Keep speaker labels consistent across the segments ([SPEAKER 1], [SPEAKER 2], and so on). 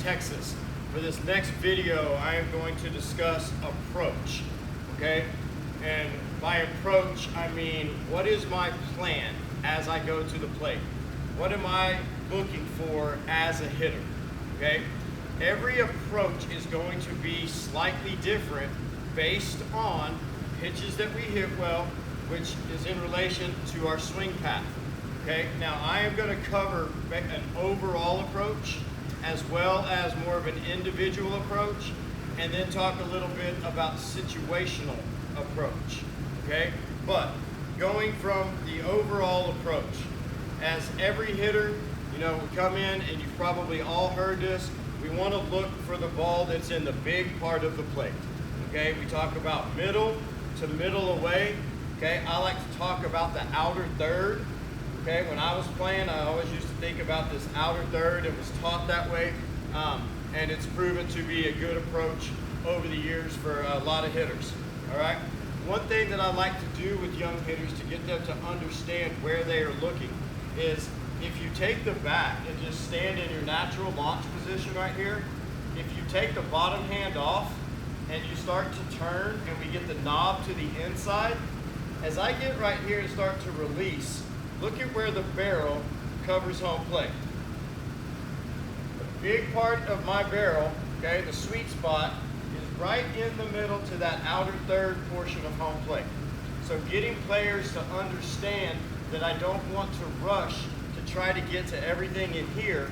[SPEAKER 1] Texas. For this next video, I am going to discuss approach, okay? And by approach, I mean, what is my plan as I go to the plate? What am I looking for as a hitter, okay? Every approach is going to be slightly different based on pitches that we hit well, which is in relation to our swing path. Okay, now I am going to cover an overall approach as well as more of an individual approach, and then talk a little bit about situational approach. Okay, but going from the overall approach, as every hitter, you know, we come in and you've probably all heard this, we want to look for the ball that's in the big part of the plate. Okay, we talk about middle to middle away. Okay, I like to talk about the outer third. Okay, when I was playing, I always used to think about this outer third. It was taught that way, and it's proven to be a good approach over the years for a lot of hitters. All right, one thing that I like to do with young hitters to get them to understand where they are looking is, if you take the bat and just stand in your natural launch position right here, if you take the bottom hand off and you start to turn and we get the knob to the inside, as I get right here and start to release, look at where the barrel covers home plate. The big part of my barrel, okay, the sweet spot, is right in the middle to that outer third portion of home plate. So getting players to understand that I don't want to rush to try to get to everything in here.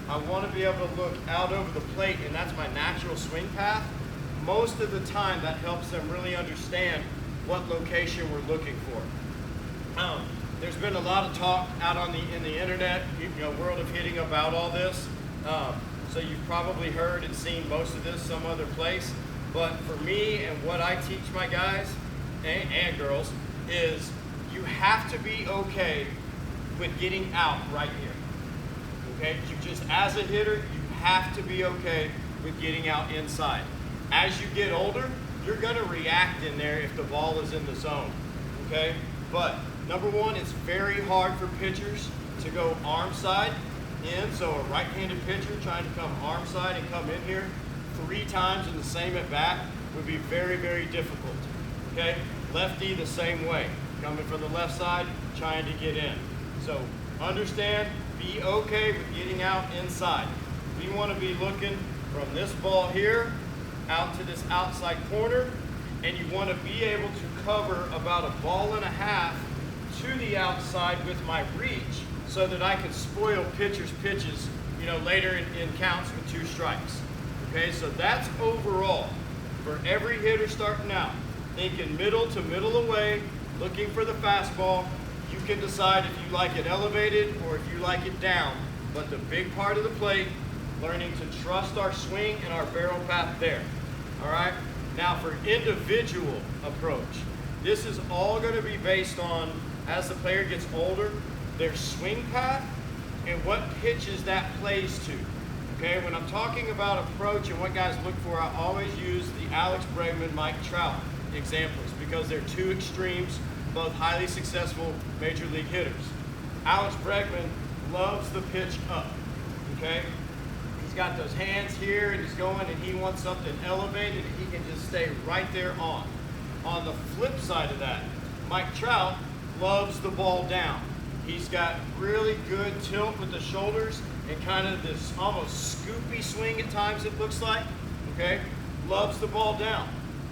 [SPEAKER 1] I want to be able to look out over the plate, and that's my natural swing path. Most of the time that helps them really understand what location we're looking for. There's been a lot of talk out on in the internet, world of hitting about all this. So you've probably heard and seen most of this some other place. But for me and what I teach my guys and girls is, you have to be okay with getting out right here. Okay, as a hitter, you have to be okay with getting out inside. As you get older, you're going to react in there if the ball is in the zone. Okay, but number one, it's very hard for pitchers to go arm side in. So a right-handed pitcher trying to come arm side and come in here 3 times in the same at bat would be very, very difficult. Okay, lefty the same way, coming from the left side, trying to get in. So understand, be okay with getting out inside. We want to be looking from this ball here out to this outside corner, and you want to be able to cover about 1.5 balls to the outside with my reach, so that I can spoil pitchers' pitches, later in counts with 2 strikes. Okay, so that's overall for every hitter starting out. Thinking middle to middle away, looking for the fastball. You can decide if you like it elevated or if you like it down, but the big part of the plate, learning to trust our swing and our barrel path there. All right, now for individual approach, this is all going to be based on, as the player gets older, their swing path and what pitches that plays to. Okay, when I'm talking about approach and what guys look for, I always use the Alex Bregman, Mike Trout examples, because they're 2 extremes, both highly successful major league hitters. Alex Bregman loves the pitch up. Okay, he's got those hands here and he's going and he wants something elevated and he can just stay right there on. On the flip side of that, Mike Trout loves the ball down. He's got really good tilt with the shoulders and kind of this almost scoopy swing at times, it looks like. Okay, loves the ball down.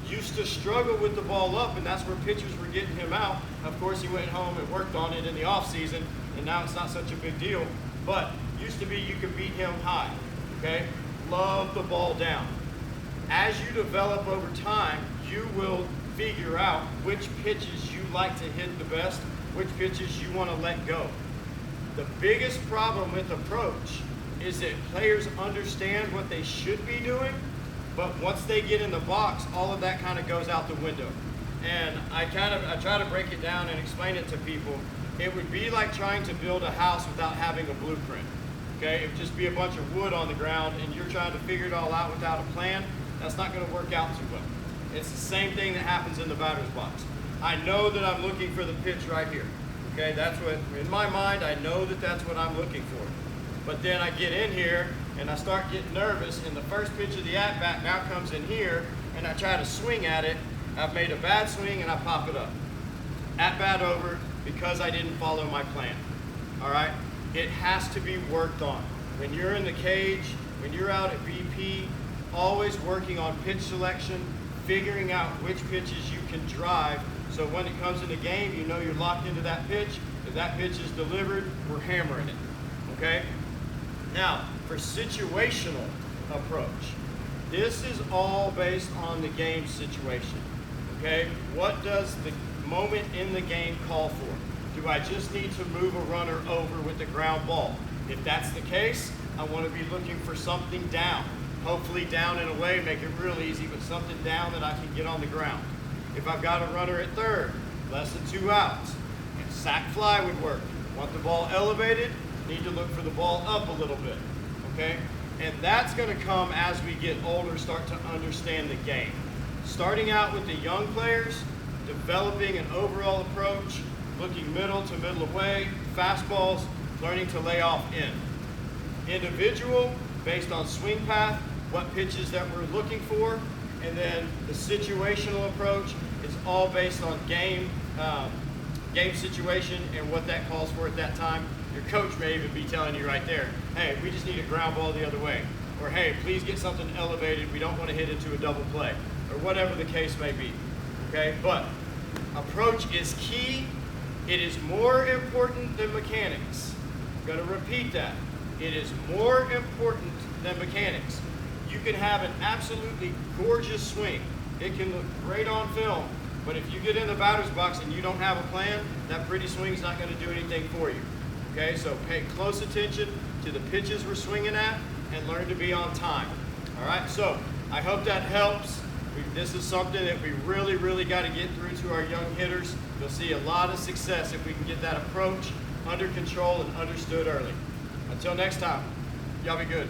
[SPEAKER 1] Used to struggle with the ball up, and that's where pitchers were getting him out. Of course, he went home and worked on it in the off season, and now it's not such a big deal. But used to be you could beat him high. Okay, love the ball down. As you develop over time, you will figure out which pitches you like to hit the best, which pitches you want to let go. The biggest problem with approach is that players understand what they should be doing, but once they get in the box, all of that kind of goes out the window. And I try to break it down and explain it to people. It would be like trying to build a house without having a blueprint. Okay, it would just be a bunch of wood on the ground and you're trying to figure it all out without a plan. That's not going to work out too well. It's the same thing that happens in the batter's box. I know that I'm looking for the pitch right here. Okay, that's what, in my mind, I know that that's what I'm looking for. But then I get in here and I start getting nervous, and the first pitch of the at-bat now comes in here, and I try to swing at it, I've made a bad swing and I pop it up. At-bat over because I didn't follow my plan. All right? It has to be worked on. When you're in the cage, when you're out at BP, always working on pitch selection, figuring out which pitches you can drive, so when it comes in the game, you know you're locked into that pitch. If that pitch is delivered, we're hammering it, okay? Now, for situational approach, this is all based on the game situation, okay? What does the moment in the game call for? Do I just need to move a runner over with the ground ball? If that's the case, I want to be looking for something down. Hopefully down in a way, make it real easy, but something down that I can get on the ground. If I've got a runner at third, less than 2 outs, and sack fly would work. Want the ball elevated, need to look for the ball up a little bit, okay? And that's going to come as we get older, start to understand the game. Starting out with the young players, developing an overall approach, looking middle to middle away, fastballs, learning to lay off in. Individual, based on swing path, what pitches that we're looking for, and then the situational approach is all based on game situation and what that calls for at that time. Your coach may even be telling you right there, hey, we just need a ground ball the other way. Or hey, please get something elevated, we don't want to hit into a double play. Or whatever the case may be, okay? But approach is key. It is more important than mechanics. I'm gonna repeat that. It is more important than mechanics. You can have an absolutely gorgeous swing. It can look great on film, but if you get in the batter's box and you don't have a plan, that pretty swing's not gonna do anything for you. Okay, so pay close attention to the pitches we're swinging at and learn to be on time. All right, so I hope that helps. This is something that we really, really got to get through to our young hitters. You'll see a lot of success if we can get that approach under control and understood early. Until next time, y'all be good.